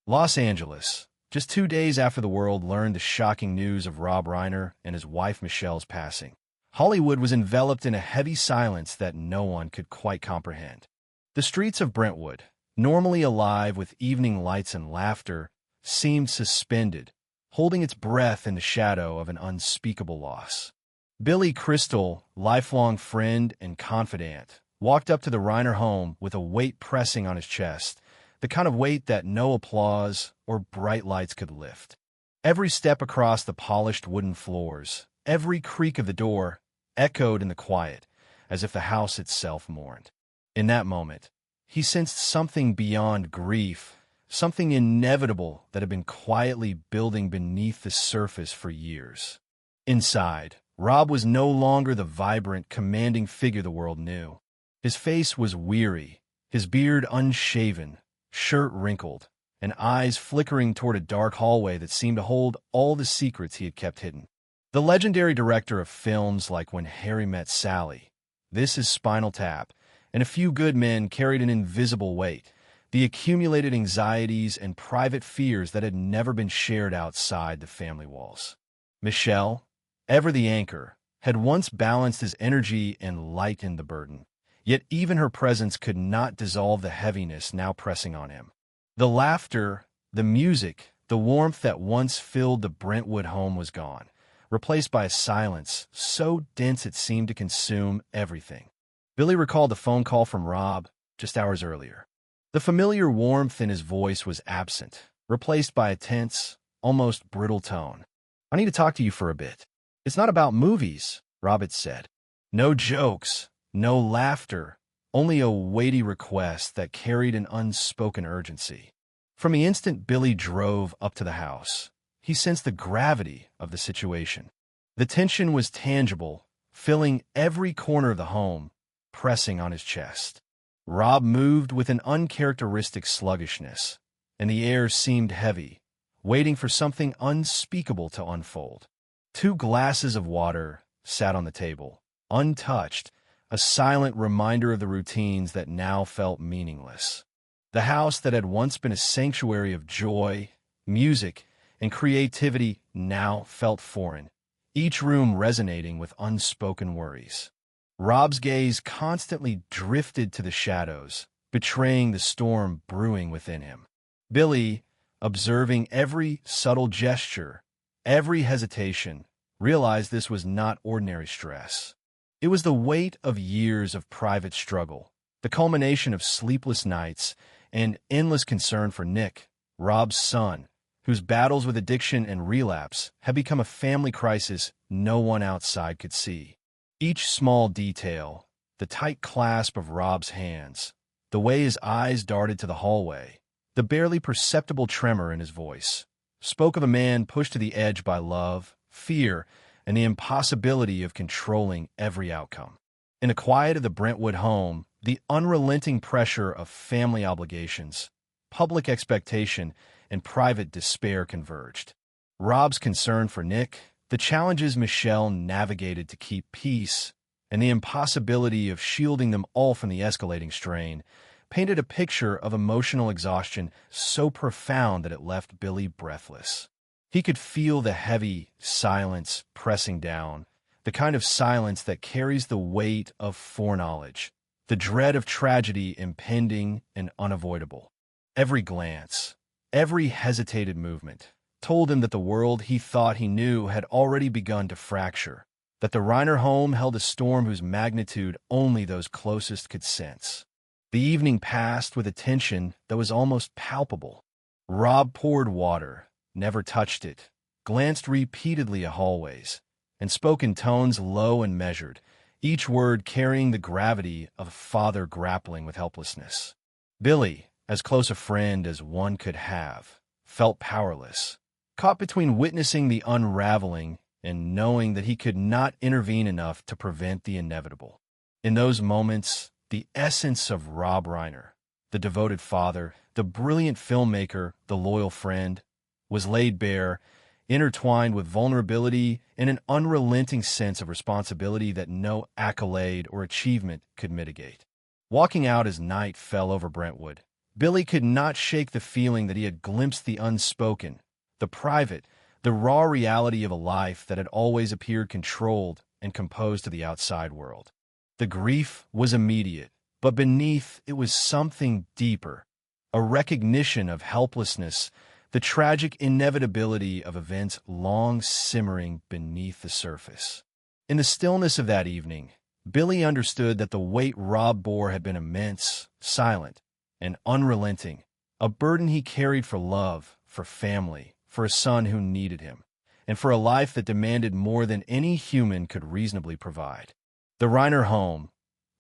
Los Angeles. Just 2 days after the world learned the shocking news of Rob Reiner and his wife Michelle's passing, Hollywood was enveloped in a heavy silence that no one could quite comprehend. The streets of Brentwood, normally alive with evening lights and laughter, seemed suspended, holding its breath in the shadow of an unspeakable loss. Billy Crystal, lifelong friend and confidant, walked up to the Reiner home with a weight pressing on his chest, the kind of weight that no applause or bright lights could lift. Every step across the polished wooden floors, every creak of the door, echoed in the quiet, as if the house itself mourned. In that moment, he sensed something beyond grief, something inevitable that had been quietly building beneath the surface for years. Inside, Rob was no longer the vibrant, commanding figure the world knew. His face was weary, his beard unshaven, shirt wrinkled, and eyes flickering toward a dark hallway that seemed to hold all the secrets he had kept hidden. The legendary director of films like When Harry Met Sally, This Is Spinal Tap, and A Few Good Men carried an invisible weight, the accumulated anxieties and private fears that had never been shared outside the family walls. Michelle, ever the anchor, had once balanced his energy and lightened the burden, yet even her presence could not dissolve the heaviness now pressing on him. The laughter, the music, the warmth that once filled the Brentwood home was gone, replaced by a silence so dense it seemed to consume everything. Billy recalled the phone call from Rob just hours earlier. The familiar warmth in his voice was absent, replaced by a tense, almost brittle tone. "I need to talk to you for a bit." "It's not about movies," Rob had said. No jokes, no laughter, only a weighty request that carried an unspoken urgency. From the instant Billy drove up to the house, he sensed the gravity of the situation. The tension was tangible, filling every corner of the home, pressing on his chest. Rob moved with an uncharacteristic sluggishness, and the air seemed heavy, waiting for something unspeakable to unfold. 2 glasses of water sat on the table, untouched, a silent reminder of the routines that now felt meaningless. The house that had once been a sanctuary of joy, music, and creativity now felt foreign, each room resonating with unspoken worries. Rob's gaze constantly drifted to the shadows, betraying the storm brewing within him. Billy, observing every subtle gesture, every hesitation, realized this was not ordinary stress. It was the weight of years of private struggle, the culmination of sleepless nights, and endless concern for Nick, Rob's son, whose battles with addiction and relapse had become a family crisis no one outside could see. Each small detail, the tight clasp of Rob's hands, the way his eyes darted to the hallway, the barely perceptible tremor in his voice, spoke of a man pushed to the edge by love, fear, and the impossibility of controlling every outcome. In the quiet of the Brentwood home, the unrelenting pressure of family obligations, public expectation, and private despair converged. Rob's concern for Nick, the challenges Michelle navigated to keep peace, and the impossibility of shielding them all from the escalating strain, painted a picture of emotional exhaustion so profound that it left Billy breathless. He could feel the heavy silence pressing down, the kind of silence that carries the weight of foreknowledge, the dread of tragedy impending and unavoidable. Every glance, every hesitated movement, told him that the world he thought he knew had already begun to fracture, that the Reiner home held a storm whose magnitude only those closest could sense. The evening passed with a tension that was almost palpable. Rob poured water, never touched it, glanced repeatedly at hallways, and spoke in tones low and measured, each word carrying the gravity of a father grappling with helplessness. Billy, as close a friend as one could have, felt powerless, caught between witnessing the unraveling and knowing that he could not intervene enough to prevent the inevitable. In those moments, the essence of Rob Reiner, the devoted father, the brilliant filmmaker, the loyal friend, was laid bare, intertwined with vulnerability and an unrelenting sense of responsibility that no accolade or achievement could mitigate. Walking out as night fell over Brentwood, Billy could not shake the feeling that he had glimpsed the unspoken, the private, the raw reality of a life that had always appeared controlled and composed to the outside world. The grief was immediate, but beneath it was something deeper, a recognition of helplessness, the tragic inevitability of events long simmering beneath the surface. In the stillness of that evening, Billy understood that the weight Rob bore had been immense, silent, and unrelenting, a burden he carried for love, for family, for a son who needed him, and for a life that demanded more than any human could reasonably provide. The Reiner home,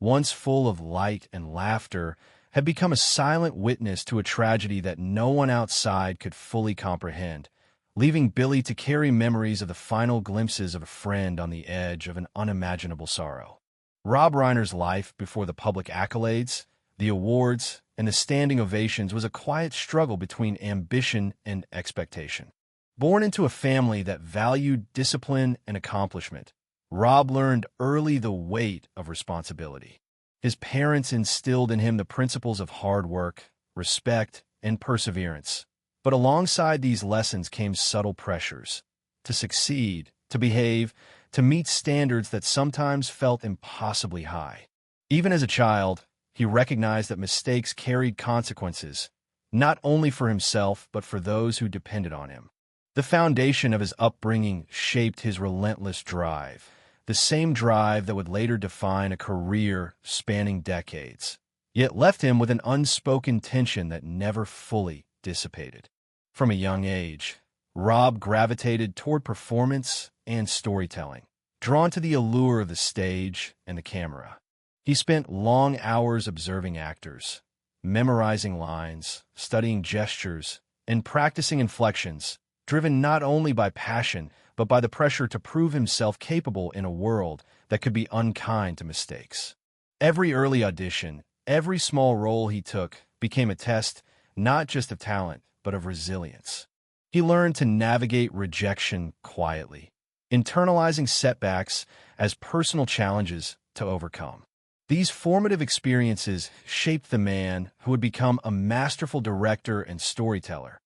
once full of light and laughter, had become a silent witness to a tragedy that no one outside could fully comprehend, leaving Billy to carry memories of the final glimpses of a friend on the edge of an unimaginable sorrow. Rob Reiner's life before the public accolades, the awards, and the standing ovations was a quiet struggle between ambition and expectation. Born into a family that valued discipline and accomplishment, Rob learned early the weight of responsibility. His parents instilled in him the principles of hard work, respect, and perseverance. But alongside these lessons came subtle pressures to succeed, to behave, to meet standards that sometimes felt impossibly high. Even as a child, he recognized that mistakes carried consequences, not only for himself but for those who depended on him. The foundation of his upbringing shaped his relentless drive, the same drive that would later define a career spanning decades, yet left him with an unspoken tension that never fully dissipated. From a young age, Rob gravitated toward performance and storytelling, drawn to the allure of the stage and the camera. He spent long hours observing actors, memorizing lines, studying gestures, and practicing inflections, driven not only by passion, but by the pressure to prove himself capable in a world that could be unkind to mistakes. Every early audition, every small role he took became a test not just of talent, but of resilience. He learned to navigate rejection quietly, internalizing setbacks as personal challenges to overcome. These formative experiences shaped the man who would become a masterful director and storyteller,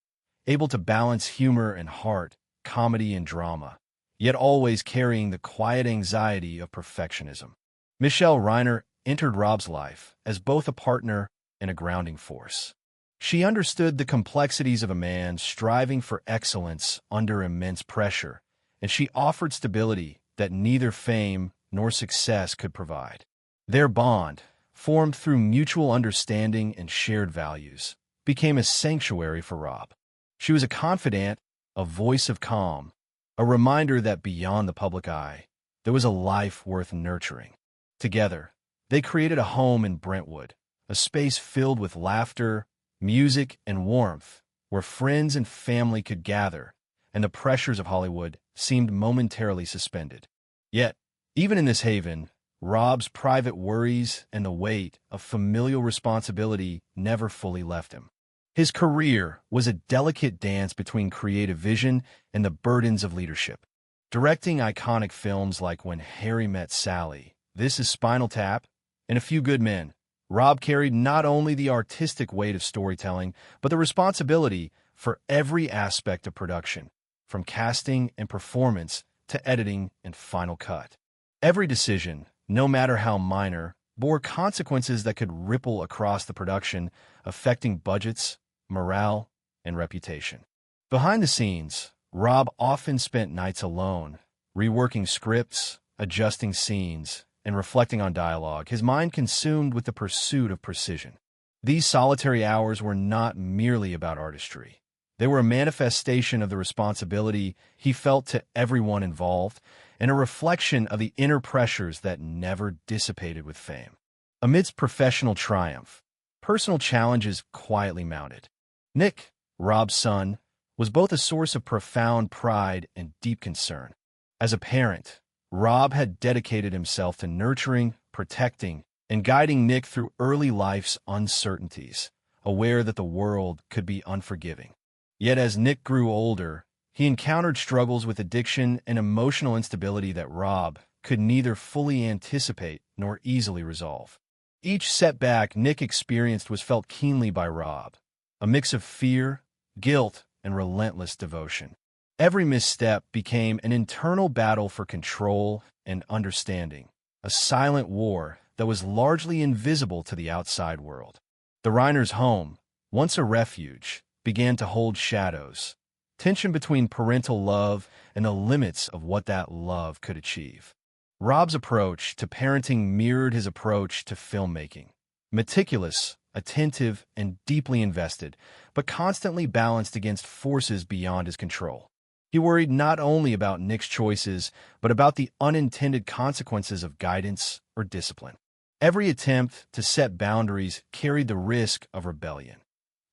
able to balance humor and heart, comedy and drama, yet always carrying the quiet anxiety of perfectionism. Michelle Reiner entered Rob's life as both a partner and a grounding force. She understood the complexities of a man striving for excellence under immense pressure, and she offered stability that neither fame nor success could provide. Their bond, formed through mutual understanding and shared values, became a sanctuary for Rob. She was a confidant, a voice of calm, a reminder that beyond the public eye, there was a life worth nurturing. Together, they created a home in Brentwood, a space filled with laughter, music, and warmth, where friends and family could gather, and the pressures of Hollywood seemed momentarily suspended. Yet, even in this haven, Rob's private worries and the weight of familial responsibility never fully left him. His career was a delicate dance between creative vision and the burdens of leadership. Directing iconic films like When Harry Met Sally, This Is Spinal Tap, and A Few Good Men, Rob carried not only the artistic weight of storytelling, but the responsibility for every aspect of production, from casting and performance to editing and final cut. Every decision, no matter how minor, bore consequences that could ripple across the production, affecting budgets, morale, and reputation. Behind the scenes, Rob often spent nights alone, reworking scripts, adjusting scenes, and reflecting on dialogue, his mind consumed with the pursuit of precision. These solitary hours were not merely about artistry. They were a manifestation of the responsibility he felt to everyone involved, and a reflection of the inner pressures that never dissipated with fame. Amidst professional triumph, personal challenges quietly mounted. Nick, Rob's son, was both a source of profound pride and deep concern. As a parent, Rob had dedicated himself to nurturing, protecting, and guiding Nick through early life's uncertainties, aware that the world could be unforgiving. Yet as Nick grew older, he encountered struggles with addiction and emotional instability that Rob could neither fully anticipate nor easily resolve. Each setback Nick experienced was felt keenly by Rob, a mix of fear, guilt, and relentless devotion. Every misstep became an internal battle for control and understanding, a silent war that was largely invisible to the outside world. The Reiners' home, once a refuge, began to hold shadows, tension between parental love and the limits of what that love could achieve. Rob's approach to parenting mirrored his approach to filmmaking. Meticulous, attentive, and deeply invested, but constantly balanced against forces beyond his control. He worried not only about Nick's choices, but about the unintended consequences of guidance or discipline. Every attempt to set boundaries carried the risk of rebellion.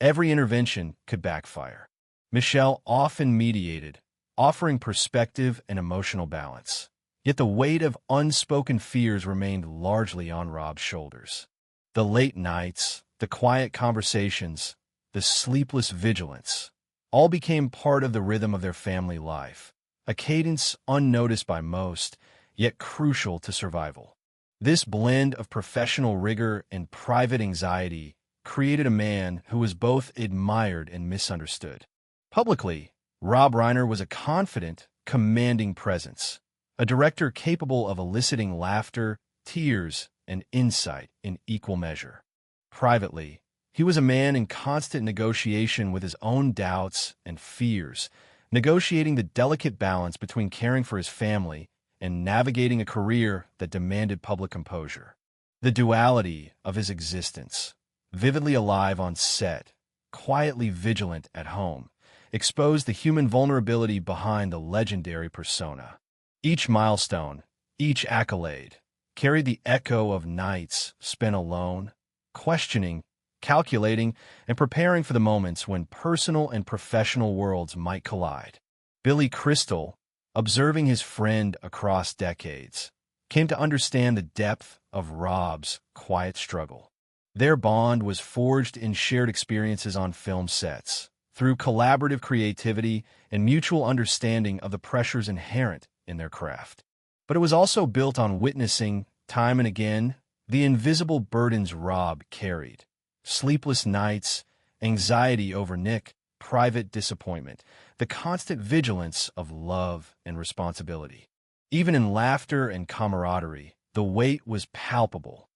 Every intervention could backfire. Michelle often mediated, offering perspective and emotional balance. Yet the weight of unspoken fears remained largely on Rob's shoulders. The late nights, the quiet conversations, the sleepless vigilance, all became part of the rhythm of their family life, a cadence unnoticed by most, yet crucial to survival. This blend of professional rigor and private anxiety created a man who was both admired and misunderstood. Publicly, Rob Reiner was a confident, commanding presence, a director capable of eliciting laughter, tears, and insight in equal measure. Privately, he was a man in constant negotiation with his own doubts and fears, negotiating the delicate balance between caring for his family and navigating a career that demanded public composure. The duality of his existence, vividly alive on set, quietly vigilant at home, exposed the human vulnerability behind the legendary persona. Each milestone, each accolade, carried the echo of nights spent alone, questioning, calculating, and preparing for the moments when personal and professional worlds might collide. Billy Crystal, observing his friend across decades, came to understand the depth of Rob's quiet struggle. Their bond was forged in shared experiences on film sets, through collaborative creativity and mutual understanding of the pressures inherent in their craft. But it was also built on witnessing, time and again, the invisible burdens Rob carried. Sleepless nights, anxiety over Nick, private disappointment, the constant vigilance of love and responsibility. Even in laughter and camaraderie, the weight was palpable.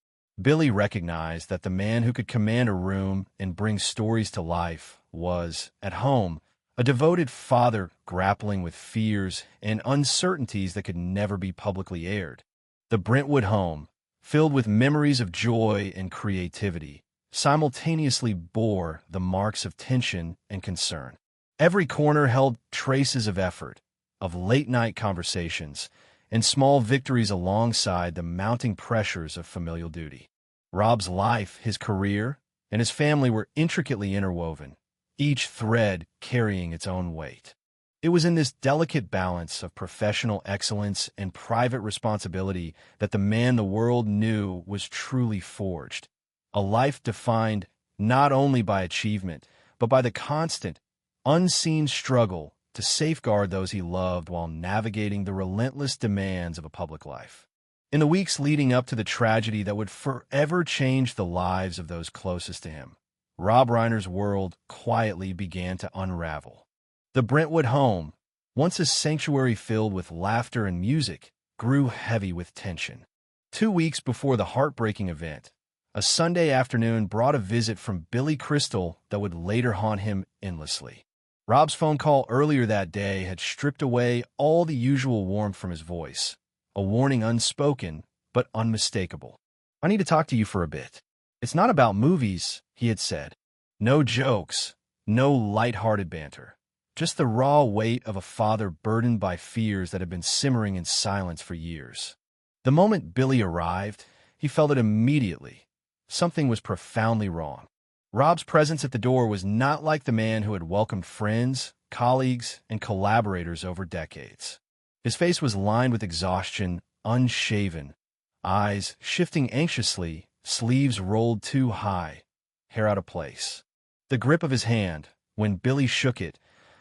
Billy recognized that the man who could command a room and bring stories to life was, at home, a devoted father grappling with fears and uncertainties that could never be publicly aired. The Brentwood home, filled with memories of joy and creativity, simultaneously bore the marks of tension and concern. Every corner held traces of effort, of late-night conversations, and small victories alongside the mounting pressures of familial duty. Rob's life, his career, and his family were intricately interwoven, each thread carrying its own weight. It was in this delicate balance of professional excellence and private responsibility that the man the world knew was truly forged. A life defined not only by achievement, but by the constant, unseen struggle to safeguard those he loved while navigating the relentless demands of a public life. In the weeks leading up to the tragedy that would forever change the lives of those closest to him, Rob Reiner's world quietly began to unravel. The Brentwood home, once a sanctuary filled with laughter and music, grew heavy with tension. 2 weeks before the heartbreaking event, a Sunday afternoon brought a visit from Billy Crystal that would later haunt him endlessly. Rob's phone call earlier that day had stripped away all the usual warmth from his voice, a warning unspoken but unmistakable. "I need to talk to you for a bit. It's not about movies," he had said. No jokes, no light-hearted banter. Just the raw weight of a father burdened by fears that had been simmering in silence for years. The moment Billy arrived, he felt it immediately. Something was profoundly wrong. Rob's presence at the door was not like the man who had welcomed friends, colleagues, and collaborators over decades. His face was lined with exhaustion, unshaven, eyes shifting anxiously, sleeves rolled too high, hair out of place. The grip of his hand, when Billy shook it,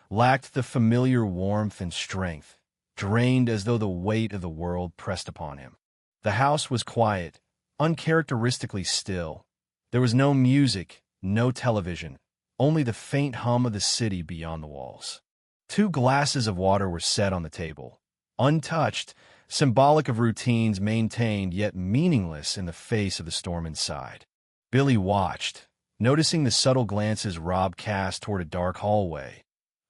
lacked the familiar warmth and strength, drained as though the weight of the world pressed upon him. The house was quiet, uncharacteristically still. There was no music, no television, only the faint hum of the city beyond the walls. 2 glasses of water were set on the table, untouched, symbolic of routines maintained yet meaningless in the face of the storm inside. Billy watched, noticing the subtle glances Rob cast toward a dark hallway,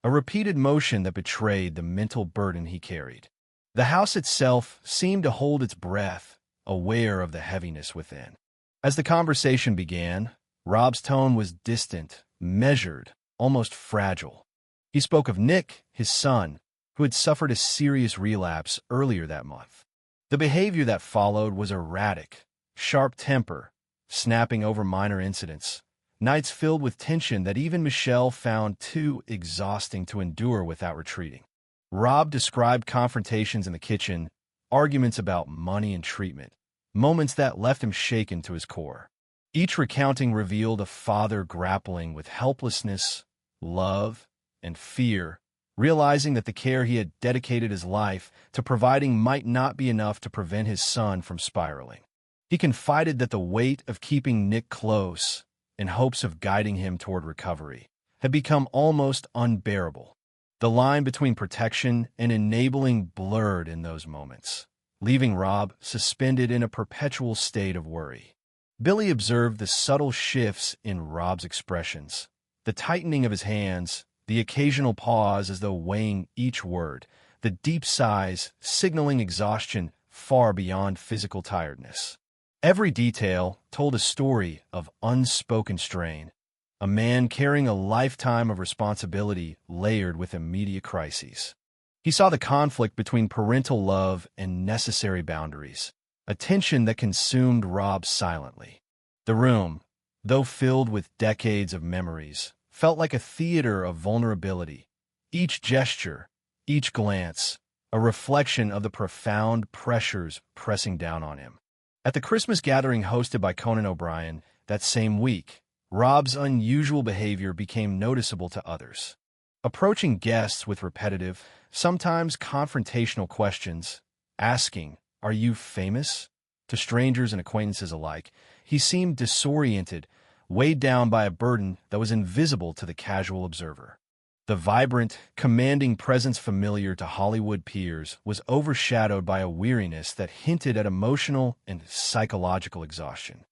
a repeated motion that betrayed the mental burden he carried. The house itself seemed to hold its breath, aware of the heaviness within. As the conversation began, Rob's tone was distant, measured, almost fragile. He spoke of Nick, his son, who had suffered a serious relapse earlier that month. The behavior that followed was erratic, sharp temper, snapping over minor incidents, nights filled with tension that even Michelle found too exhausting to endure without retreating. Rob described confrontations in the kitchen, arguments about money and treatment, moments that left him shaken to his core. Each recounting revealed a father grappling with helplessness, love, and fear, realizing that the care he had dedicated his life to providing might not be enough to prevent his son from spiraling. He confided that the weight of keeping Nick close, in hopes of guiding him toward recovery, had become almost unbearable. The line between protection and enabling blurred in those moments, leaving Rob suspended in a perpetual state of worry. Billy observed the subtle shifts in Rob's expressions, the tightening of his hands, the occasional pause as though weighing each word, the deep sighs signaling exhaustion far beyond physical tiredness. Every detail told a story of unspoken strain, a man carrying a lifetime of responsibility layered with immediate crises. He saw the conflict between parental love and necessary boundaries, a tension that consumed Rob silently. The room, though filled with decades of memories, felt like a theater of vulnerability, each gesture, each glance, a reflection of the profound pressures pressing down on him. At the Christmas gathering hosted by Conan O'Brien that same week, Rob's unusual behavior became noticeable to others. Approaching guests with repetitive, sometimes confrontational questions, asking, "Are you famous?" to strangers and acquaintances alike, he seemed disoriented, weighed down by a burden that was invisible to the casual observer. The vibrant, commanding presence familiar to Hollywood peers was overshadowed by a weariness that hinted at emotional and psychological exhaustion.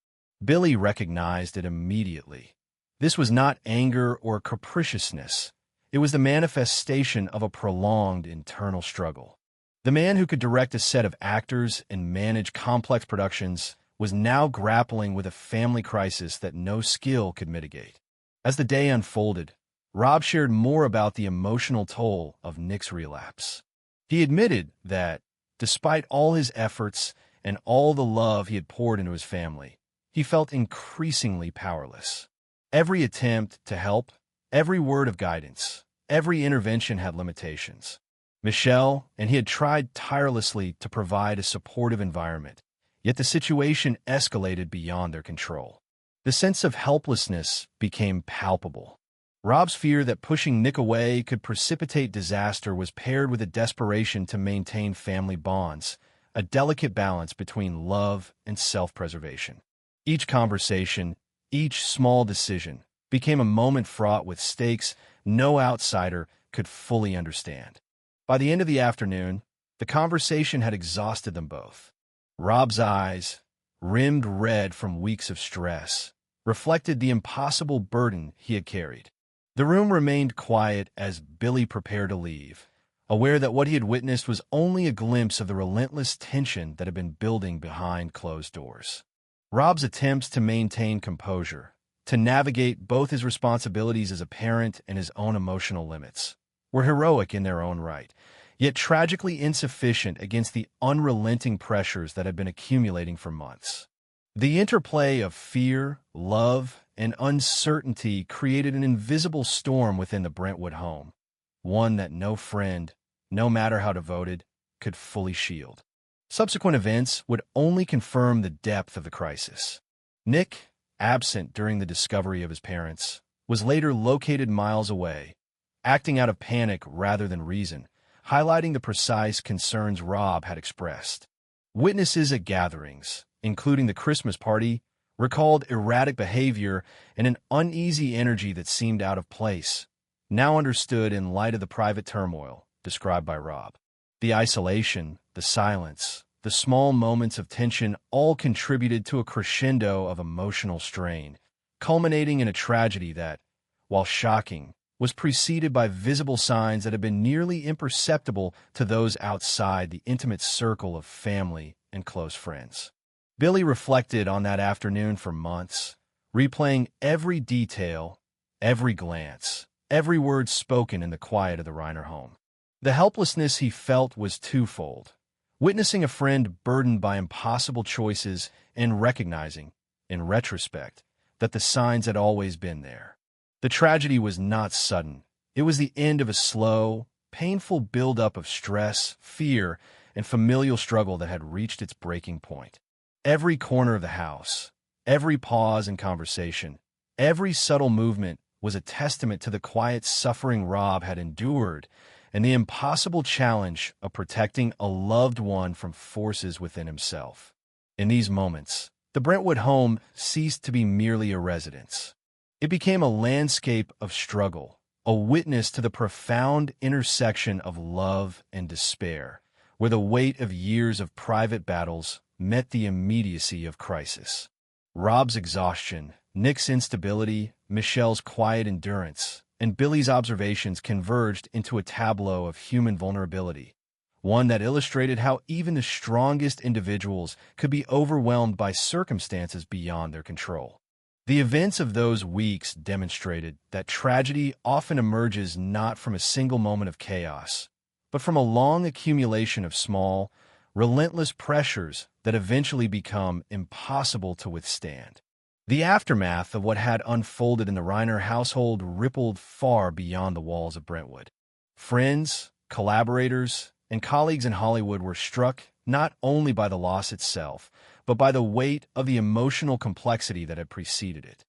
Billy recognized it immediately. This was not anger or capriciousness. It was the manifestation of a prolonged internal struggle. The man who could direct a set of actors and manage complex productions was now grappling with a family crisis that no skill could mitigate. As the day unfolded, Rob shared more about the emotional toll of Nick's relapse. He admitted that, despite all his efforts and all the love he had poured into his family, he felt increasingly powerless. Every attempt to help, every word of guidance, every intervention had limitations. Michelle and he had tried tirelessly to provide a supportive environment, yet the situation escalated beyond their control. The sense of helplessness became palpable. Rob's fear that pushing Nick away could precipitate disaster was paired with a desperation to maintain family bonds, a delicate balance between love and self-preservation. Each conversation, each small decision, became a moment fraught with stakes no outsider could fully understand. By the end of the afternoon, the conversation had exhausted them both. Rob's eyes, rimmed red from weeks of stress, reflected the impossible burden he had carried. The room remained quiet as Billy prepared to leave, aware that what he had witnessed was only a glimpse of the relentless tension that had been building behind closed doors. Rob's attempts to maintain composure, to navigate both his responsibilities as a parent and his own emotional limits, were heroic in their own right, yet tragically insufficient against the unrelenting pressures that had been accumulating for months. The interplay of fear, love, and uncertainty created an invisible storm within the Brentwood home, one that no friend, no matter how devoted, could fully shield. Subsequent events would only confirm the depth of the crisis. Nick, absent during the discovery of his parents, was later located miles away, acting out of panic rather than reason, highlighting the precise concerns Rob had expressed. Witnesses at gatherings, including the Christmas party, recalled erratic behavior and an uneasy energy that seemed out of place, now understood in light of the private turmoil described by Rob. The isolation, the silence, the small moments of tension all contributed to a crescendo of emotional strain, culminating in a tragedy that, while shocking, was preceded by visible signs that had been nearly imperceptible to those outside the intimate circle of family and close friends. Billy reflected on that afternoon for months, replaying every detail, every glance, every word spoken in the quiet of the Reiner home. The helplessness he felt was twofold: witnessing a friend burdened by impossible choices and recognizing, in retrospect, that the signs had always been there. The tragedy was not sudden. It was the end of a slow, painful buildup of stress, fear, and familial struggle that had reached its breaking point. Every corner of the house, every pause in conversation, every subtle movement was a testament to the quiet suffering Rob had endured and the impossible challenge of protecting a loved one from forces within himself. In these moments, the Brentwood home ceased to be merely a residence. It became a landscape of struggle, a witness to the profound intersection of love and despair, where the weight of years of private battles met the immediacy of crisis. Rob's exhaustion, Nick's instability, Michelle's quiet endurance, and Billy's observations converged into a tableau of human vulnerability, one that illustrated how even the strongest individuals could be overwhelmed by circumstances beyond their control. The events of those weeks demonstrated that tragedy often emerges not from a single moment of chaos, but from a long accumulation of small, relentless pressures that eventually become impossible to withstand. The aftermath of what had unfolded in the Reiner household rippled far beyond the walls of Brentwood. Friends, collaborators, and colleagues in Hollywood were struck not only by the loss itself, but by the weight of the emotional complexity that had preceded it.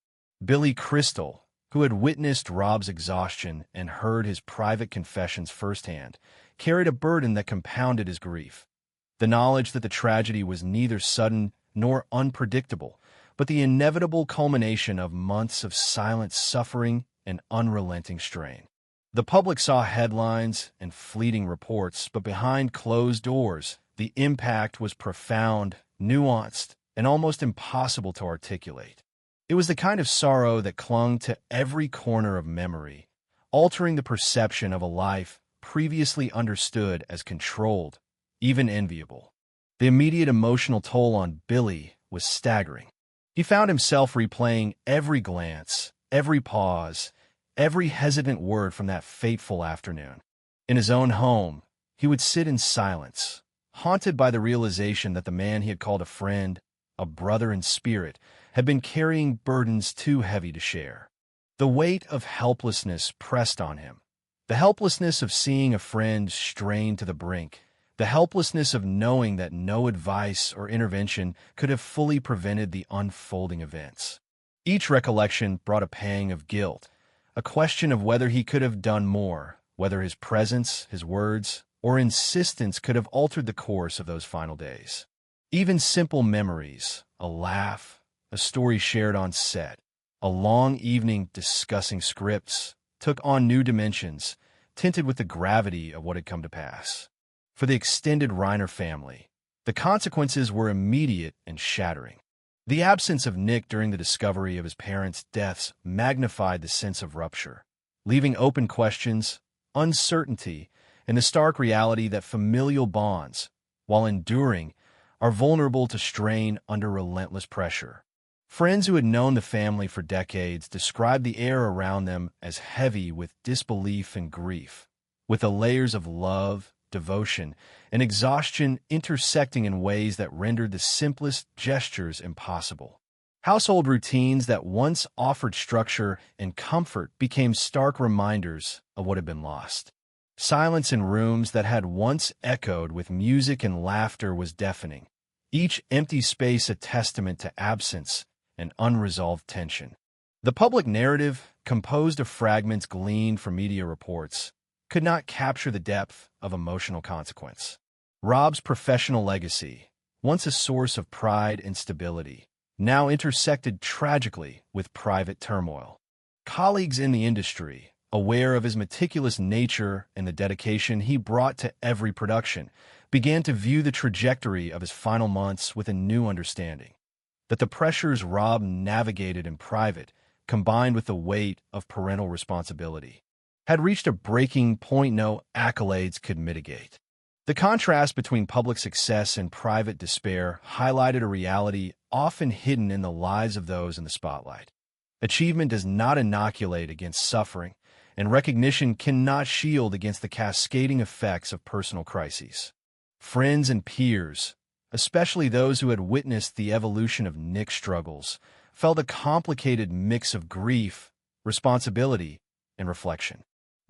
Billy Crystal, who had witnessed Rob's exhaustion and heard his private confessions firsthand, carried a burden that compounded his grief. The knowledge that the tragedy was neither sudden nor unpredictable, but the inevitable culmination of months of silent suffering and unrelenting strain. The public saw headlines and fleeting reports, but behind closed doors, the impact was profound, nuanced, and almost impossible to articulate. It was the kind of sorrow that clung to every corner of memory, altering the perception of a life previously understood as controlled, even enviable. The immediate emotional toll on Billy was staggering. He found himself replaying every glance, every pause, every hesitant word from that fateful afternoon. In his own home, he would sit in silence, haunted by the realization that the man he had called a friend, a brother in spirit, had been carrying burdens too heavy to share. The weight of helplessness pressed on him. The helplessness of seeing a friend strained to the brink. The helplessness of knowing that no advice or intervention could have fully prevented the unfolding events. Each recollection brought a pang of guilt, a question of whether he could have done more, whether his presence, his words, or insistence could have altered the course of those final days. Even simple memories, a laugh, a story shared on set, a long evening discussing scripts, took on new dimensions, tinted with the gravity of what had come to pass. For the extended Reiner family, the consequences were immediate and shattering. The absence of Nick during the discovery of his parents' deaths magnified the sense of rupture, leaving open questions, uncertainty, and the stark reality that familial bonds, while enduring, are vulnerable to strain under relentless pressure. Friends who had known the family for decades described the air around them as heavy with disbelief and grief, with the layers of love, devotion, and exhaustion intersecting in ways that rendered the simplest gestures impossible. Household routines that once offered structure and comfort became stark reminders of what had been lost. Silence in rooms that had once echoed with music and laughter was deafening, each empty space a testament to absence and unresolved tension. The public narrative, composed of fragments gleaned from media reports, could not capture the depth of emotional consequence. Rob's professional legacy, once a source of pride and stability, now intersected tragically with private turmoil. Colleagues in the industry, aware of his meticulous nature and the dedication he brought to every production, began to view the trajectory of his final months with a new understanding. That the pressures Rob navigated in private, combined with the weight of parental responsibility, had reached a breaking point no accolades could mitigate. The contrast between public success and private despair highlighted a reality often hidden in the lives of those in the spotlight. Achievement does not inoculate against suffering, and recognition cannot shield against the cascading effects of personal crises. Friends and peers, especially those who had witnessed the evolution of Nick's struggles, felt a complicated mix of grief, responsibility, and reflection.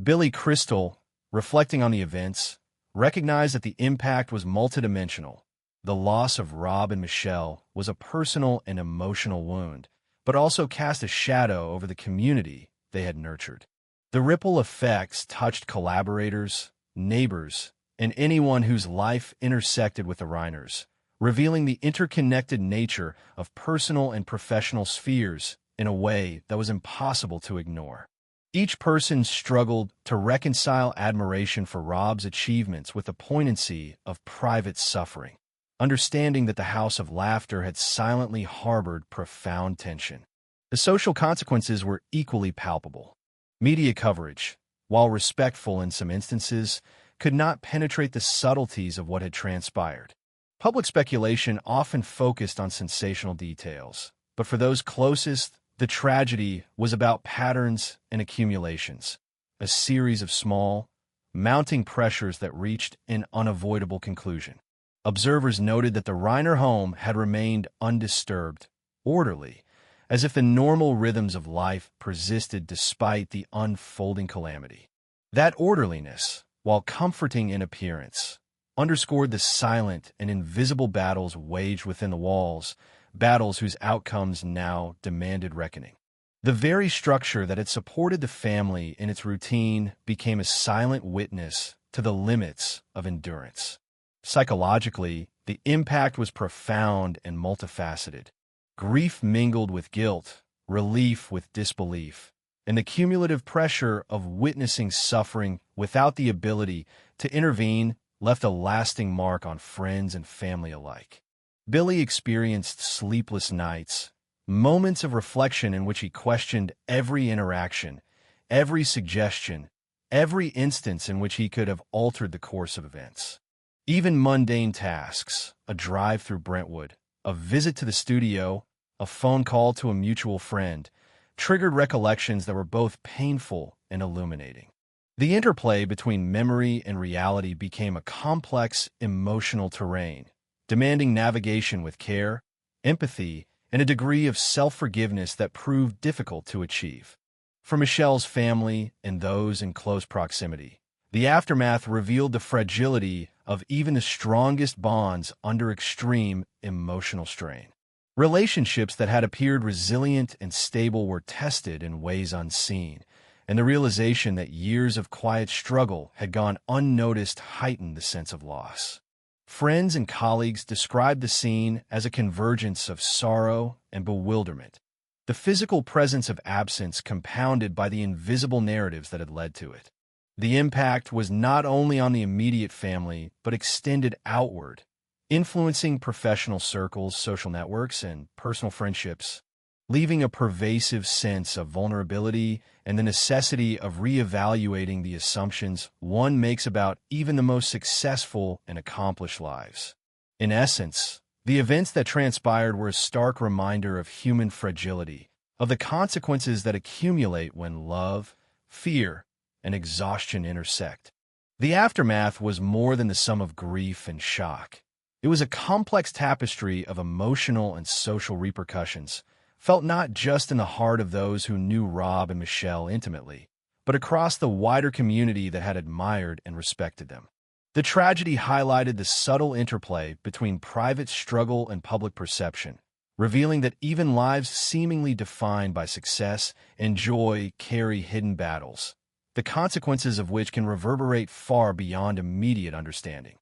Billy Crystal, reflecting on the events, recognized that the impact was multidimensional. The loss of Rob and Michelle was a personal and emotional wound, but also cast a shadow over the community they had nurtured. The ripple effects touched collaborators, neighbors, and anyone whose life intersected with the Reiners, revealing the interconnected nature of personal and professional spheres in a way that was impossible to ignore. Each person struggled to reconcile admiration for Rob's achievements with the poignancy of private suffering, understanding that the House of Laughter had silently harbored profound tension. The social consequences were equally palpable. Media coverage, while respectful in some instances, could not penetrate the subtleties of what had transpired. Public speculation often focused on sensational details, but for those closest, the tragedy was about patterns and accumulations, a series of small, mounting pressures that reached an unavoidable conclusion. Observers noted that the Reiner home had remained undisturbed, orderly, as if the normal rhythms of life persisted despite the unfolding calamity. That orderliness, while comforting in appearance, underscored the silent and invisible battles waged within the walls, battles whose outcomes now demanded reckoning. The very structure that had supported the family in its routine became a silent witness to the limits of endurance. Psychologically, the impact was profound and multifaceted. Grief mingled with guilt, relief with disbelief, and the cumulative pressure of witnessing suffering without the ability to intervene left a lasting mark on friends and family alike. Billy experienced sleepless nights, moments of reflection in which he questioned every interaction, every suggestion, every instance in which he could have altered the course of events. Even mundane tasks, a drive through Brentwood, a visit to the studio, a phone call to a mutual friend, triggered recollections that were both painful and illuminating. The interplay between memory and reality became a complex emotional terrain, demanding navigation with care, empathy, and a degree of self-forgiveness that proved difficult to achieve. For Michelle's family and those in close proximity, the aftermath revealed the fragility of even the strongest bonds under extreme emotional strain. Relationships that had appeared resilient and stable were tested in ways unseen, and the realization that years of quiet struggle had gone unnoticed heightened the sense of loss. Friends and colleagues described the scene as a convergence of sorrow and bewilderment, the physical presence of absence compounded by the invisible narratives that had led to it. The impact was not only on the immediate family, but extended outward, influencing professional circles, social networks, and personal friendships, leaving a pervasive sense of vulnerability and the necessity of reevaluating the assumptions one makes about even the most successful and accomplished lives. In essence, the events that transpired were a stark reminder of human fragility, of the consequences that accumulate when love, fear, and exhaustion intersect. The aftermath was more than the sum of grief and shock. It was a complex tapestry of emotional and social repercussions, felt not just in the heart of those who knew Rob and Michelle intimately, but across the wider community that had admired and respected them. The tragedy highlighted the subtle interplay between private struggle and public perception, revealing that even lives seemingly defined by success and joy carry hidden battles, the consequences of which can reverberate far beyond immediate understanding.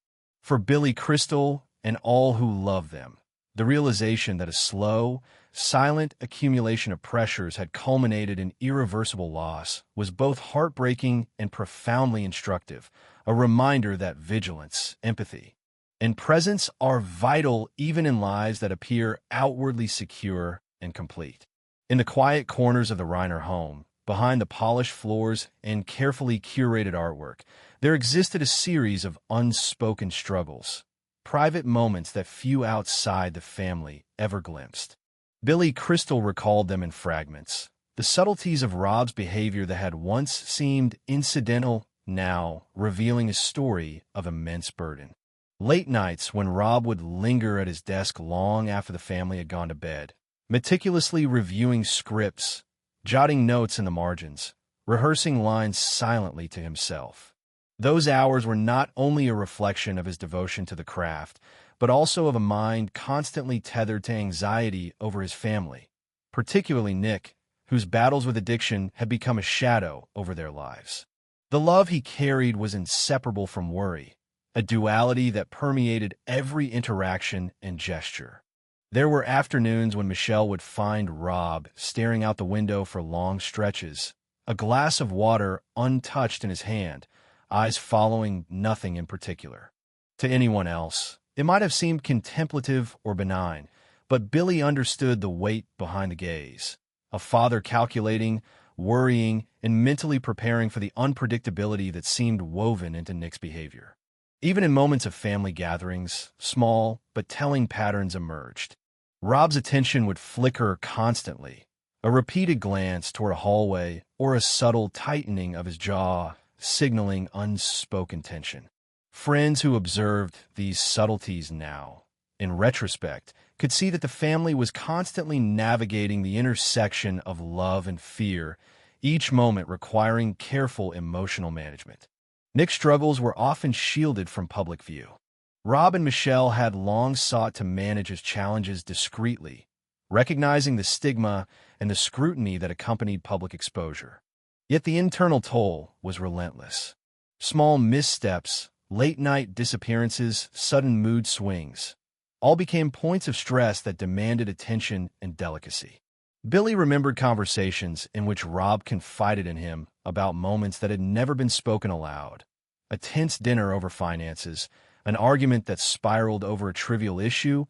For Billy Crystal, and all who love them. The realization that a slow, silent accumulation of pressures had culminated in irreversible loss was both heartbreaking and profoundly instructive, a reminder that vigilance, empathy, and presence are vital even in lives that appear outwardly secure and complete. In the quiet corners of the Reiner home, behind the polished floors and carefully curated artwork, there existed a series of unspoken struggles, private moments that few outside the family ever glimpsed. Billy Crystal recalled them in fragments, the subtleties of Rob's behavior that had once seemed incidental, now revealing a story of immense burden. Late nights when Rob would linger at his desk long after the family had gone to bed, meticulously reviewing scripts, jotting notes in the margins, rehearsing lines silently to himself. Those hours were not only a reflection of his devotion to the craft, but also of a mind constantly tethered to anxiety over his family, particularly Nick, whose battles with addiction had become a shadow over their lives. The love he carried was inseparable from worry, a duality that permeated every interaction and gesture. There were afternoons when Michelle would find Rob staring out the window for long stretches, a glass of water untouched in his hand, eyes following nothing in particular. To anyone else, it might have seemed contemplative or benign, but Billy understood the weight behind the gaze. A father calculating, worrying, and mentally preparing for the unpredictability that seemed woven into Nick's behavior. Even in moments of family gatherings, small but telling patterns emerged. Rob's attention would flicker constantly, a repeated glance toward a hallway or a subtle tightening of his jaw, signaling unspoken tension. Friends who observed these subtleties now, in retrospect, could see that the family was constantly navigating the intersection of love and fear, each moment requiring careful emotional management. Nick's struggles were often shielded from public view. Rob and Michelle had long sought to manage his challenges discreetly, recognizing the stigma and the scrutiny that accompanied public exposure. Yet the internal toll was relentless. Small missteps, late-night disappearances, sudden mood swings, all became points of stress that demanded attention and delicacy. Billy remembered conversations in which Rob confided in him about moments that had never been spoken aloud. A tense dinner over finances, an argument that spiraled over a trivial issue,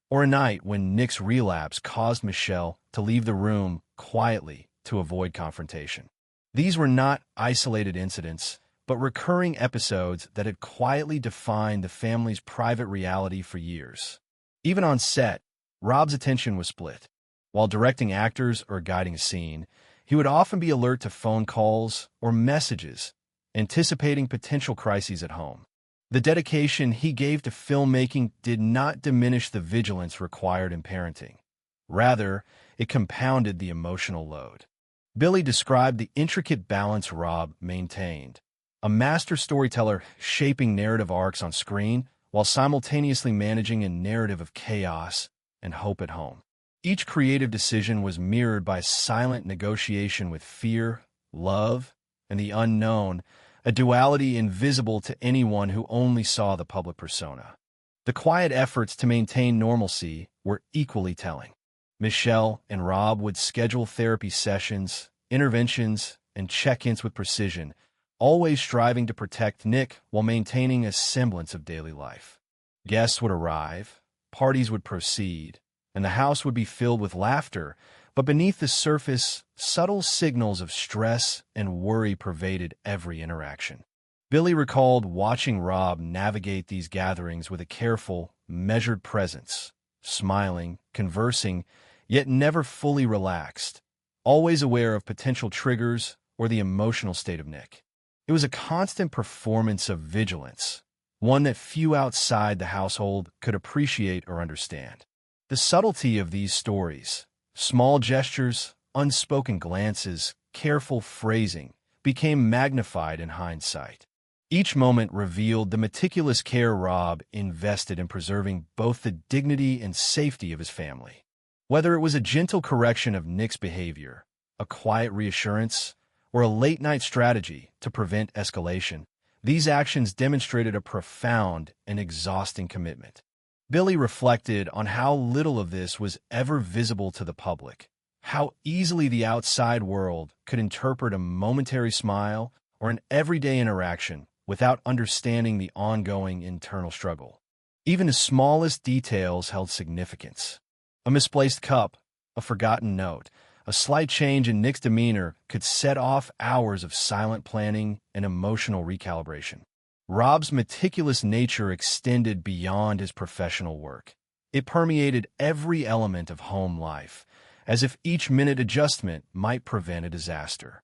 or a night when Nick's relapse caused Michelle to leave the room quietly to avoid confrontation. These were not isolated incidents, but recurring episodes that had quietly defined the family's private reality for years. Even on set, Rob's attention was split. While directing actors or guiding a scene, he would often be alert to phone calls or messages, anticipating potential crises at home. The dedication he gave to filmmaking did not diminish the vigilance required in parenting. Rather, it compounded the emotional load. Billy described the intricate balance Rob maintained, a master storyteller shaping narrative arcs on screen while simultaneously managing a narrative of chaos and hope at home. Each creative decision was mirrored by silent negotiation with fear, love, and the unknown, a duality invisible to anyone who only saw the public persona. The quiet efforts to maintain normalcy were equally telling. Michelle and Rob would schedule therapy sessions, interventions, and check-ins with precision, always striving to protect Nick while maintaining a semblance of daily life. Guests would arrive, parties would proceed, and the house would be filled with laughter, but beneath the surface, subtle signals of stress and worry pervaded every interaction. Billy recalled watching Rob navigate these gatherings with a careful, measured presence, smiling, conversing, yet never fully relaxed, always aware of potential triggers or the emotional state of Nick. It was a constant performance of vigilance, one that few outside the household could appreciate or understand. The subtlety of these stories, small gestures, unspoken glances, careful phrasing, became magnified in hindsight. Each moment revealed the meticulous care Rob invested in preserving both the dignity and safety of his family. Whether it was a gentle correction of Nick's behavior, a quiet reassurance, or a late-night strategy to prevent escalation, these actions demonstrated a profound and exhausting commitment. Billy reflected on how little of this was ever visible to the public, how easily the outside world could interpret a momentary smile or an everyday interaction without understanding the ongoing internal struggle. Even the smallest details held significance. A misplaced cup, a forgotten note, a slight change in Nick's demeanor could set off hours of silent planning and emotional recalibration. Rob's meticulous nature extended beyond his professional work. It permeated every element of home life, as if each minute adjustment might prevent a disaster.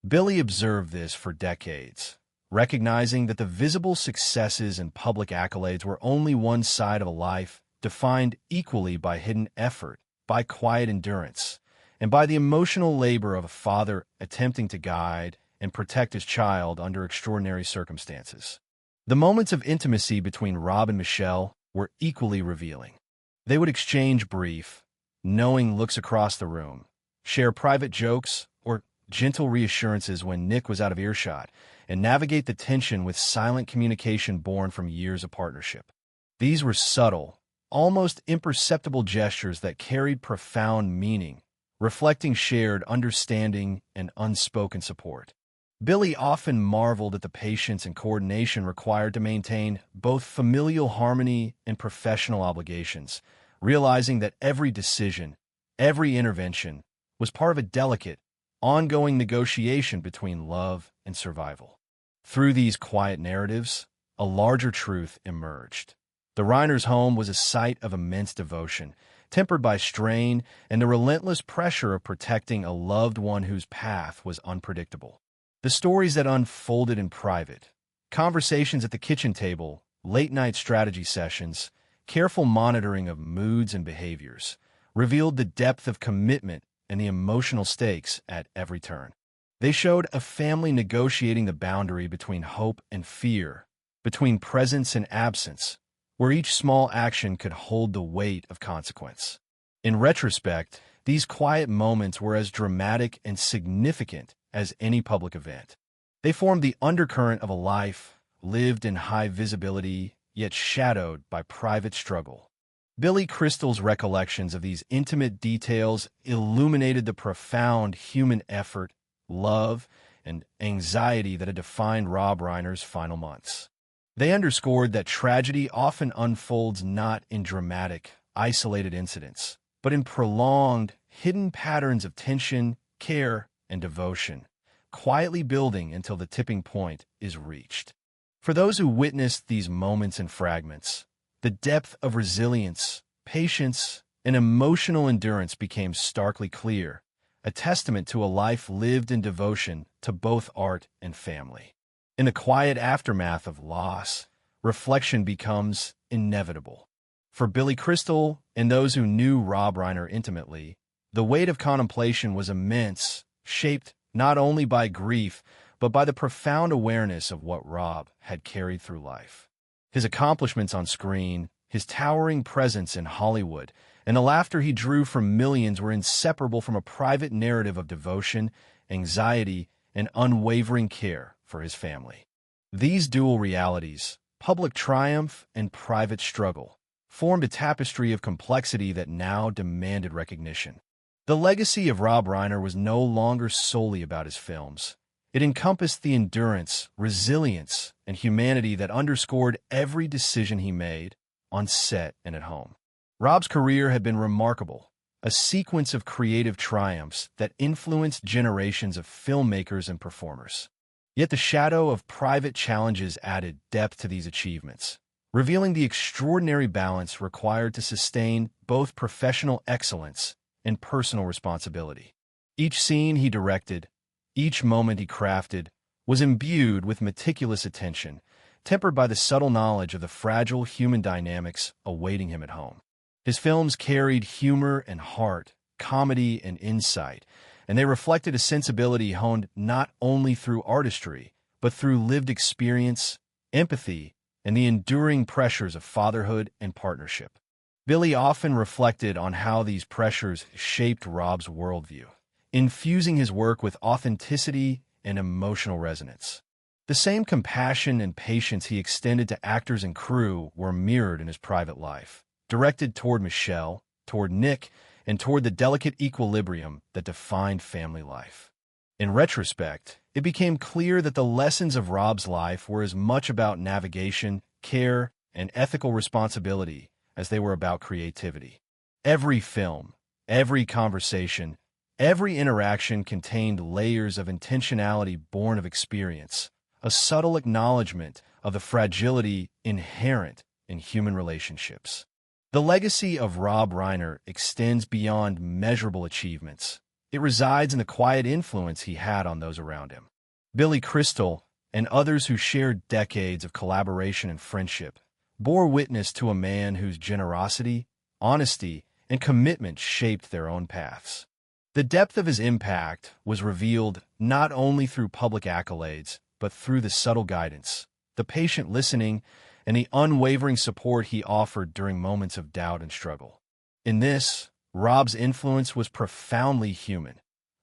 Billy observed this for decades, recognizing that the visible successes and public accolades were only one side of a life defined equally by hidden effort, by quiet endurance, and by the emotional labor of a father attempting to guide and protect his child under extraordinary circumstances. The moments of intimacy between Rob and Michelle were equally revealing. They would exchange brief, knowing looks across the room, share private jokes or gentle reassurances when Nick was out of earshot, and navigate the tension with silent communication born from years of partnership. These were subtle, almost imperceptible gestures that carried profound meaning, reflecting shared understanding and unspoken support. Billy often marveled at the patience and coordination required to maintain both familial harmony and professional obligations, realizing that every decision, every intervention, was part of a delicate, ongoing negotiation between love and survival. Through these quiet narratives, a larger truth emerged. The Reiners' home was a site of immense devotion, tempered by strain and the relentless pressure of protecting a loved one whose path was unpredictable. The stories that unfolded in private, conversations at the kitchen table, late-night strategy sessions, careful monitoring of moods and behaviors, revealed the depth of commitment and the emotional stakes at every turn. They showed a family negotiating the boundary between hope and fear, between presence and absence, where each small action could hold the weight of consequence. In retrospect, these quiet moments were as dramatic and significant as any public event. They formed the undercurrent of a life lived in high visibility, yet shadowed by private struggle. Billy Crystal's recollections of these intimate details illuminated the profound human effort, love, and anxiety that had defined Rob Reiner's final months. They underscored that tragedy often unfolds not in dramatic, isolated incidents, but in prolonged, hidden patterns of tension, care, and devotion, quietly building until the tipping point is reached. For those who witnessed these moments and fragments, the depth of resilience, patience, and emotional endurance became starkly clear, a testament to a life lived in devotion to both art and family. In the quiet aftermath of loss, reflection becomes inevitable. For Billy Crystal and those who knew Rob Reiner intimately, the weight of contemplation was immense, shaped not only by grief, but by the profound awareness of what Rob had carried through life. His accomplishments on screen, his towering presence in Hollywood, and the laughter he drew from millions were inseparable from a private narrative of devotion, anxiety, and unwavering care for his family. These dual realities, public triumph and private struggle, formed a tapestry of complexity that now demanded recognition. The legacy of Rob Reiner was no longer solely about his films. It encompassed the endurance, resilience, and humanity that underscored every decision he made, on set and at home. Rob's career had been remarkable, a sequence of creative triumphs that influenced generations of filmmakers and performers. Yet the shadow of private challenges added depth to these achievements, revealing the extraordinary balance required to sustain both professional excellence and personal responsibility. Each scene he directed, each moment he crafted, was imbued with meticulous attention, tempered by the subtle knowledge of the fragile human dynamics awaiting him at home. His films carried humor and heart, comedy and insight, and they reflected a sensibility honed not only through artistry, but through lived experience, empathy, and the enduring pressures of fatherhood and partnership. Billy often reflected on how these pressures shaped Rob's worldview, infusing his work with authenticity and emotional resonance. The same compassion and patience he extended to actors and crew were mirrored in his private life. directed toward Michelle, toward Nick, and toward the delicate equilibrium that defined family life. In retrospect, it became clear that the lessons of Rob's life were as much about navigation, care, and ethical responsibility as they were about creativity. Every film, every conversation, every interaction contained layers of intentionality born of experience, a subtle acknowledgement of the fragility inherent in human relationships. The legacy of Rob Reiner extends beyond measurable achievements. It resides in the quiet influence he had on those around him. Billy Crystal and others who shared decades of collaboration and friendship bore witness to a man whose generosity, honesty, and commitment shaped their own paths. The depth of his impact was revealed not only through public accolades, but through the subtle guidance, the patient listening, and the unwavering support he offered during moments of doubt and struggle. In this, Rob's influence was profoundly human,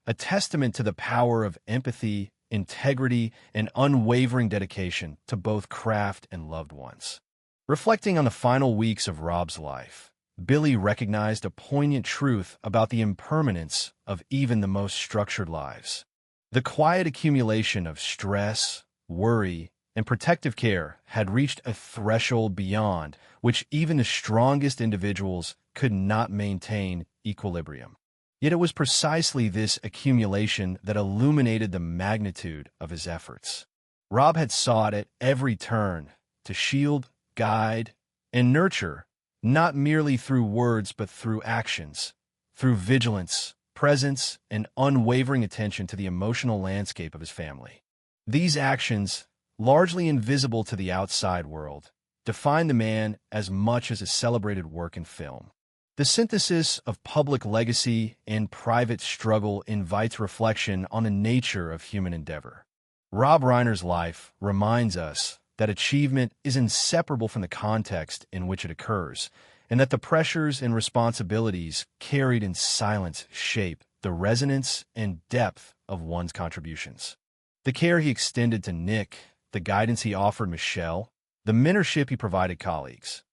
a testament to the power of empathy, integrity, and unwavering dedication to both craft and loved ones. Reflecting on the final weeks of Rob's life, Billy recognized a poignant truth about the impermanence of even the most structured lives. The quiet accumulation of stress, worry, and protective care had reached a threshold beyond which even the strongest individuals could not maintain equilibrium. Yet it was precisely this accumulation that illuminated the magnitude of his efforts. Rob had sought at every turn to shield, guide, and nurture, not merely through words but through actions, through vigilance, presence, and unwavering attention to the emotional landscape of his family. These actions, largely invisible to the outside world, define the man as much as his celebrated work in film. The synthesis of public legacy and private struggle invites reflection on the nature of human endeavor. Rob Reiner's life reminds us that achievement is inseparable from the context in which it occurs, and that the pressures and responsibilities carried in silence shape the resonance and depth of one's contributions. The care he extended to Nick, the guidance he offered Michelle, the mentorship he provided colleagues.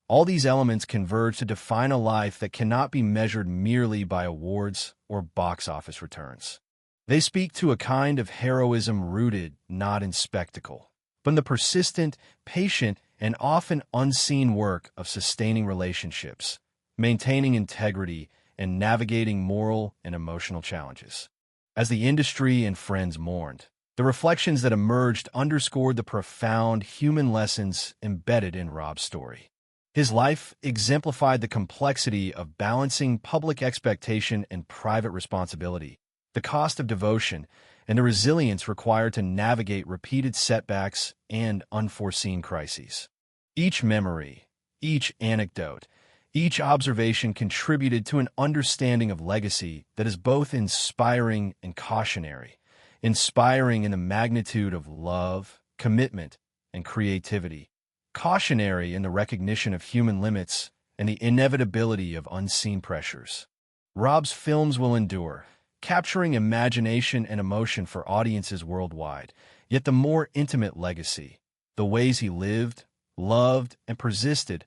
All these elements converge to define a life that cannot be measured merely by awards or box office returns. They speak to a kind of heroism rooted not in spectacle, but in the persistent, patient, and often unseen work of sustaining relationships, maintaining integrity, and navigating moral and emotional challenges. As the industry and friends mourned, the reflections that emerged underscored the profound human lessons embedded in Rob's story. His life exemplified the complexity of balancing public expectation and private responsibility, the cost of devotion, and the resilience required to navigate repeated setbacks and unforeseen crises. Each memory, each anecdote, each observation contributed to an understanding of legacy that is both inspiring and cautionary, inspiring in the magnitude of love, commitment, and creativity, cautionary in the recognition of human limits and the inevitability of unseen pressures. Rob's films will endure, capturing imagination and emotion for audiences worldwide, yet the more intimate legacy, the ways he lived, loved, and persisted,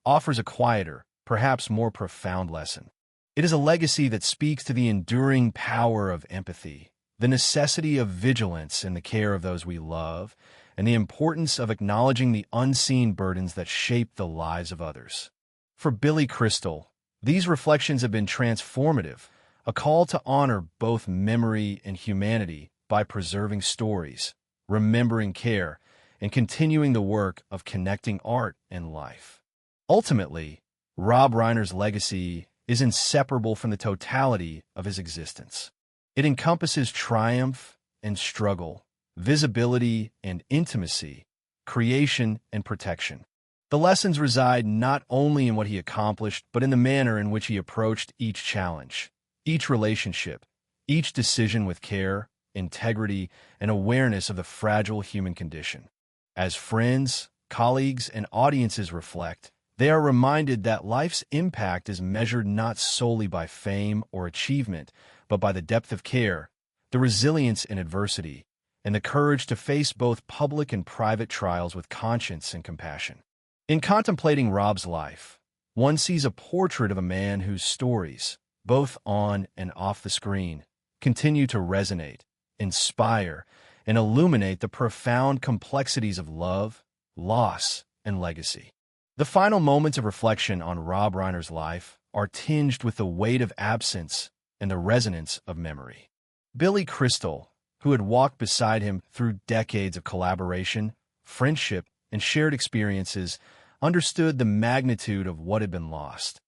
offers a quieter, perhaps more profound lesson. It is a legacy that speaks to the enduring power of empathy, the necessity of vigilance in the care of those we love, and the importance of acknowledging the unseen burdens that shape the lives of others. For Billy Crystal, these reflections have been transformative, a call to honor both memory and humanity by preserving stories, remembering care, and continuing the work of connecting art and life. Ultimately, Rob Reiner's legacy is inseparable from the totality of his existence. It encompasses triumph and struggle, visibility and intimacy, creation and protection. The lessons reside not only in what he accomplished, but in the manner in which he approached each challenge, each relationship, each decision with care, integrity, and awareness of the fragile human condition. As friends, colleagues, and audiences reflect, they are reminded that life's impact is measured not solely by fame or achievement, but by the depth of care, the resilience in adversity, and the courage to face both public and private trials with conscience and compassion. In contemplating Rob's life, one sees a portrait of a man whose stories, both on and off the screen, continue to resonate, inspire, and illuminate the profound complexities of love, loss, and legacy. The final moments of reflection on Rob Reiner's life are tinged with the weight of absence and the resonance of memory. Billy Crystal, who had walked beside him through decades of collaboration, friendship, and shared experiences, understood the magnitude of what had been lost.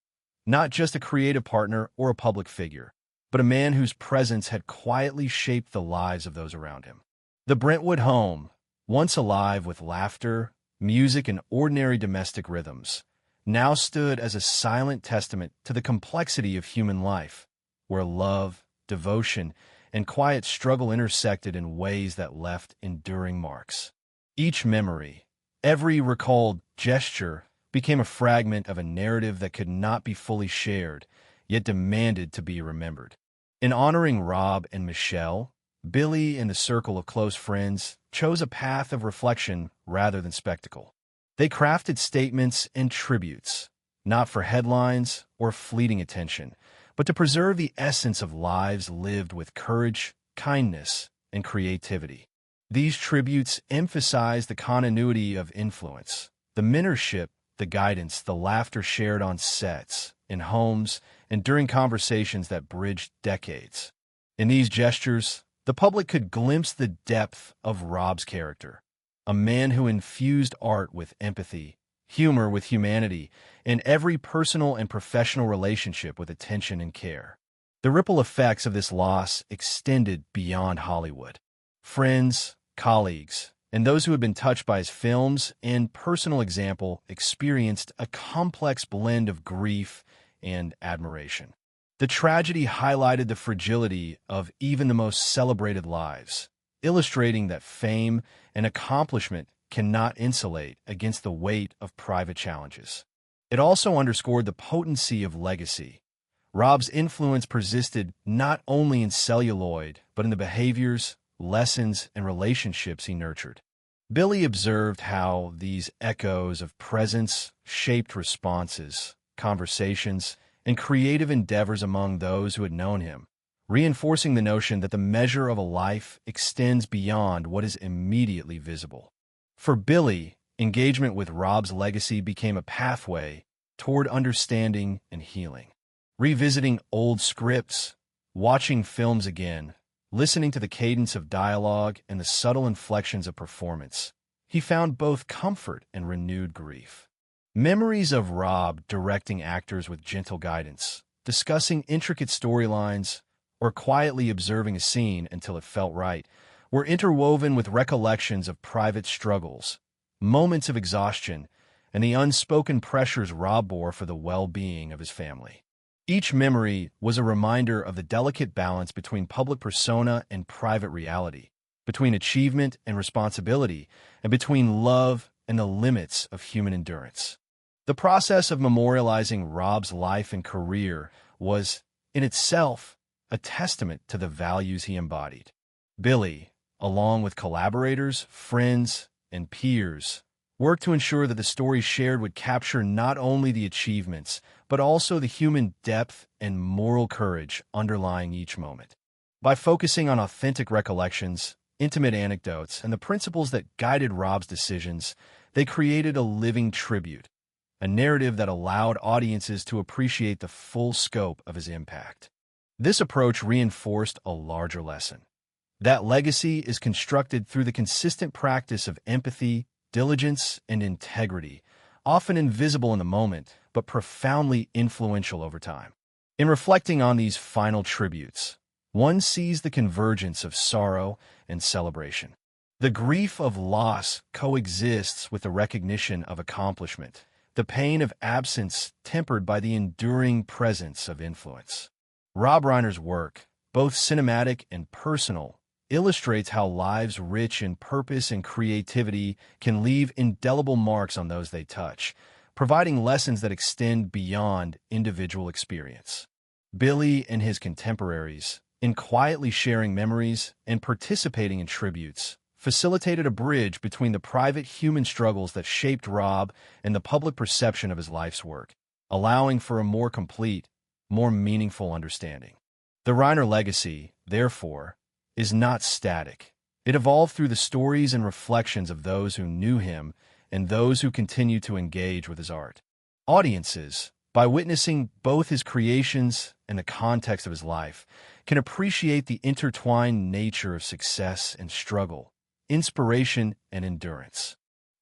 Not just a creative partner or a public figure, but a man whose presence had quietly shaped the lives of those around him. The Brentwood home, once alive with laughter, music, and ordinary domestic rhythms, now stood as a silent testament to the complexity of human life, where love, devotion, and quiet struggle intersected in ways that left enduring marks. Each memory, every recalled gesture, became a fragment of a narrative that could not be fully shared, yet demanded to be remembered. In honoring Rob and Michelle, Billy and the circle of close friends chose a path of reflection rather than spectacle. They crafted statements and tributes, not for headlines or fleeting attention, but to preserve the essence of lives lived with courage, kindness, and creativity. These tributes emphasize the continuity of influence, the mentorship, the guidance, the laughter shared on sets, in homes, and during conversations that bridged decades. In these gestures, the public could glimpse the depth of Rob's character, a man who infused art with empathy, humor with humanity, and every personal and professional relationship with attention and care. The ripple effects of this loss extended beyond Hollywood. Friends, colleagues, and those who had been touched by his films and personal example experienced a complex blend of grief and admiration. The tragedy highlighted the fragility of even the most celebrated lives, illustrating that fame and accomplishment cannot insulate against the weight of private challenges. It also underscored the potency of legacy. Rob's influence persisted not only in celluloid, but in the behaviors, lessons, and relationships he nurtured. Billy observed how these echoes of presence shaped responses, conversations, and creative endeavors among those who had known him, reinforcing the notion that the measure of a life extends beyond what is immediately visible. For Billy, engagement with Rob's legacy became a pathway toward understanding and healing. Revisiting old scripts, watching films again, listening to the cadence of dialogue and the subtle inflections of performance, he found both comfort and renewed grief. Memories of Rob directing actors with gentle guidance, discussing intricate storylines, or quietly observing a scene until it felt right, were interwoven with recollections of private struggles, moments of exhaustion, and the unspoken pressures Rob bore for the well-being of his family. Each memory was a reminder of the delicate balance between public persona and private reality, between achievement and responsibility, and between love and the limits of human endurance. The process of memorializing Rob's life and career was, in itself, a testament to the values he embodied. Billy, along with collaborators, friends, and peers, worked to ensure that the stories shared would capture not only the achievements, but also the human depth and moral courage underlying each moment. By focusing on authentic recollections, intimate anecdotes, and the principles that guided Rob's decisions, they created a living tribute, a narrative that allowed audiences to appreciate the full scope of his impact. This approach reinforced a larger lesson. That legacy is constructed through the consistent practice of empathy, diligence, and integrity, often invisible in the moment, but profoundly influential over time. In reflecting on these final tributes, one sees the convergence of sorrow and celebration. The grief of loss coexists with the recognition of accomplishment, the pain of absence tempered by the enduring presence of influence. Rob Reiner's work, both cinematic and personal, illustrates how lives rich in purpose and creativity can leave indelible marks on those they touch, providing lessons that extend beyond individual experience. Billy and his contemporaries, in quietly sharing memories and participating in tributes, facilitated a bridge between the private human struggles that shaped Rob and the public perception of his life's work. allowing for a more complete, more meaningful understanding. The Reiner legacy, therefore, is not static. It evolved through the stories and reflections of those who knew him and those who continue to engage with his art. Audiences, by witnessing both his creations and the context of his life, can appreciate the intertwined nature of success and struggle, inspiration and endurance.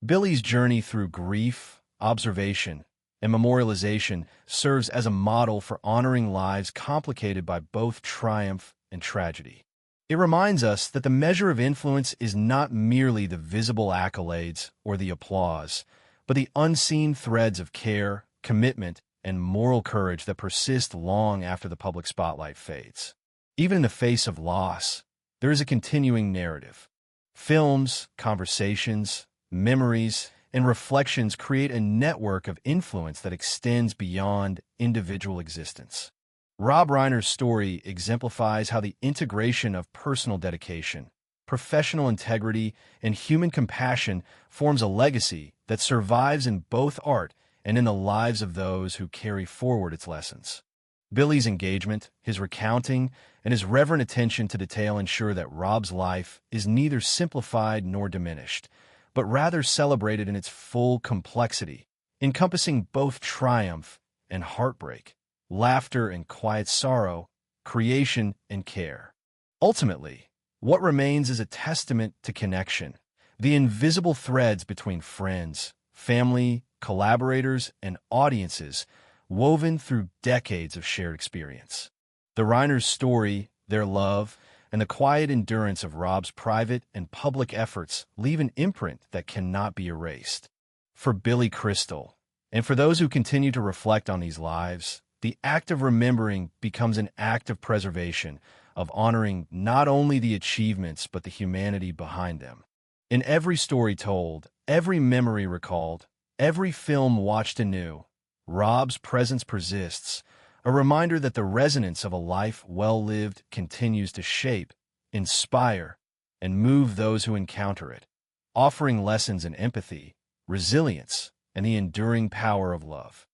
Billy's journey through grief, observation, and memorialization serves as a model for honoring lives complicated by both triumph and tragedy. It reminds us that the measure of influence is not merely the visible accolades or the applause, but the unseen threads of care, commitment, and moral courage that persist long after the public spotlight fades. Even in the face of loss, there is a continuing narrative. Films, conversations, memories, and reflections create a network of influence that extends beyond individual existence. Rob Reiner's story exemplifies how the integration of personal dedication, professional integrity, and human compassion forms a legacy that survives in both art and in the lives of those who carry forward its lessons. Billy's engagement, his recounting, and his reverent attention to detail ensure that Rob's life is neither simplified nor diminished, but rather celebrated in its full complexity, encompassing both triumph and heartbreak, laughter and quiet sorrow, creation and care. Ultimately, what remains is a testament to connection, the invisible threads between friends, family, collaborators, and audiences woven through decades of shared experience. The Reiners' story, their love, and the quiet endurance of Rob's private and public efforts leave an imprint that cannot be erased. For Billy Crystal, and for those who continue to reflect on these lives, the act of remembering becomes an act of preservation, of honoring not only the achievements but the humanity behind them. In every story told, every memory recalled, every film watched anew, Rob's presence persists, a reminder that the resonance of a life well lived continues to shape, inspire, and move those who encounter it, offering lessons in empathy, resilience, and the enduring power of love.